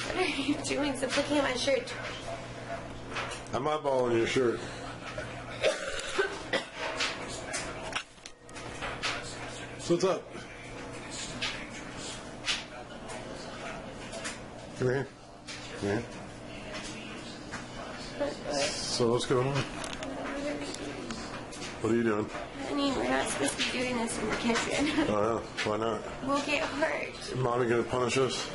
What are you doing? Stop looking at my shirt. I'm eyeballing your shirt. So what's up? Come here. Come here. So what's going on? What are you doing? Honey, we're not supposed to be doing this in the kitchen. Oh yeah, why not? We'll get hurt. Is Mommy gonna punish us?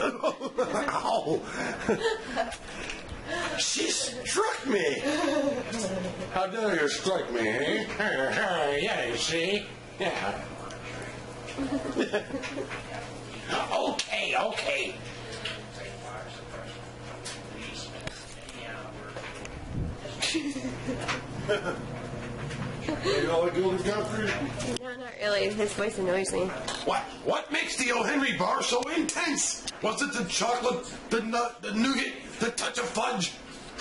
Ow! She struck me! How dare you strike me, eh? Yeah, you see? Yeah. Okay. You all like Golden Godfrey? No, not really. His voice annoys me. What makes the O. Henry bar so intense? Was it the chocolate, the nut, the nougat, the touch of fudge?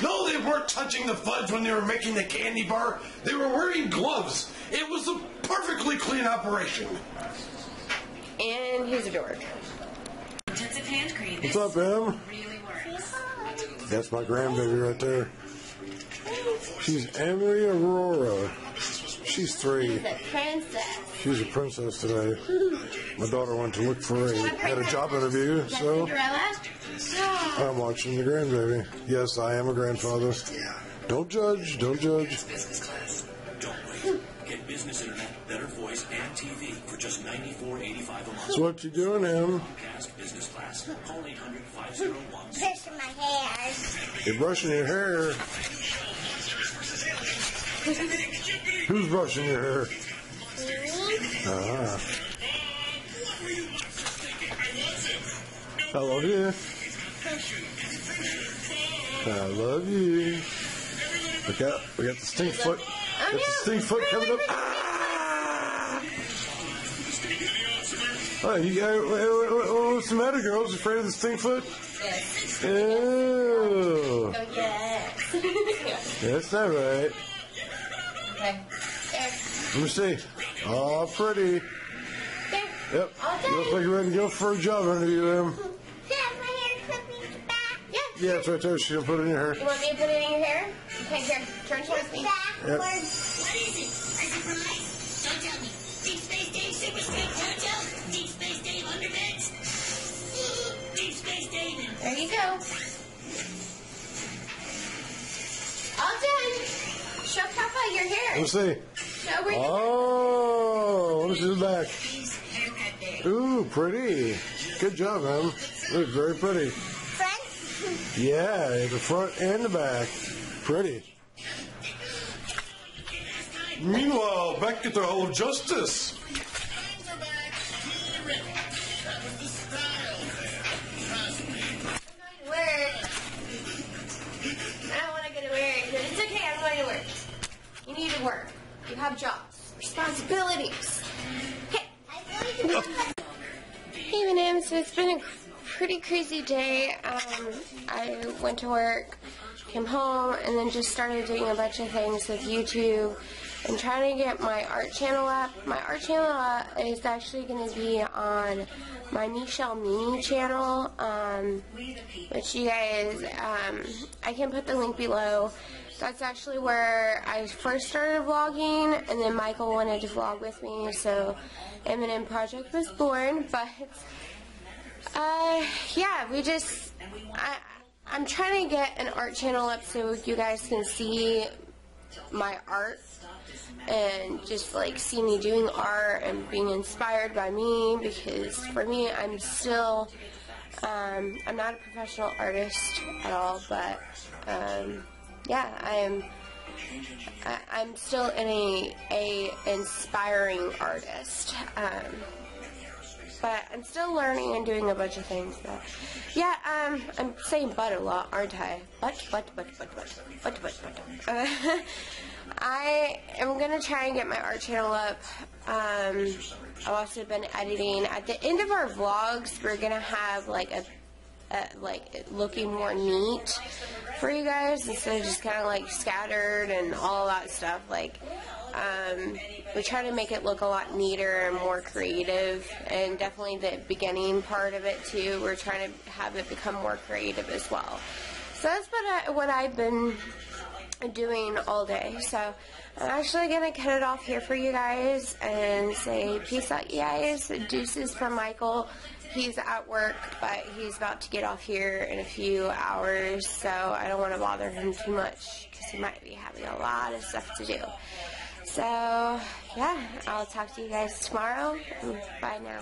No, they weren't touching the fudge when they were making the candy bar. They were wearing gloves. It was a perfectly clean operation. And he's a dork. Intensive hand cream. What's up, Em? Really works. That's my grandbaby right there. She's Emery Aurora. She's 3. He's a princess. She's a princess today. My daughter went to look for had a job interview, so Cinderella? I'm watching the grandbaby. Yes, I am a grandfather. Don't judge. Don't judge. Business class. Don't wait. Get business internet, better voice, and TV for just $94.85 a month. So what you doing, Em? Comcast Business Class. Call 800-501. Brushing my hair. You're brushing your hair. Who's brushing your hair? Ah. I love you. I love you. We got the stink foot. Got the stink foot coming up. Ah! Oh, you got, what's the matter, girls? Afraid of the stink foot? Yes. Ew. Oh, yes. That's not right. Okay. There. Let me see. Oh, pretty. There. Yep. All You look done. like you're ready to go for a job interview, Em. Dad, my hair clipping back. Yeah, it's right there. She's going to put it in your hair. You want me to put it in your hair? Okay, here. Turn towards me. Yep. Backwards. What is it? A surprise? Don't tell me. Deep Space Dave Super Strength Jojo? Deep Space Dave Underbeds? Deep Space Dave and... There you go. All done. Show Papa your hair. Let's see. Show where your Oh, what is in the back? haircut day. Ooh, pretty. Good job, Em. Look very pretty. Front. Yeah, the front and the back. Pretty. Meanwhile, back at the Hall of Justice. work. I don't want to go to work, but it's okay, I'm going to work. You need to work. You have jobs, responsibilities. Okay. Hey, Eminem. So it's been a pretty crazy day. I went to work, came home, and then just started doing a bunch of things with YouTube and trying to get my art channel up. My art channel is actually going to be on my Michelle Mini channel, which you guys, I can put the link below. That's actually where I first started vlogging, and then Michael wanted to vlog with me, so Eminem Project was born. But yeah, I'm trying to get an art channel up so you guys can see my art and just like see me doing art and being inspired by me, because for me, I'm still I'm not a professional artist at all, but yeah, I'm still a inspiring artist. But I'm still learning and doing a bunch of things. But yeah, I'm saying but a lot, aren't I? But. I am gonna try and get my art channel up. I've also been editing. At the end of our vlogs, we're gonna have like like looking more neat for you guys instead of just kind of like scattered and all that stuff. Like we try to make it look a lot neater and more creative, and definitely the beginning part of it too, we're trying to have it become more creative as well. So that's what I've been doing all day. So I'm actually going to cut it off here for you guys and say peace out, you guys. Deuces from Michael. He's at work, but he's about to get off here in a few hours, so I don't want to bother him too much because he might be having a lot of stuff to do. So, yeah, I'll talk to you guys tomorrow. Bye now.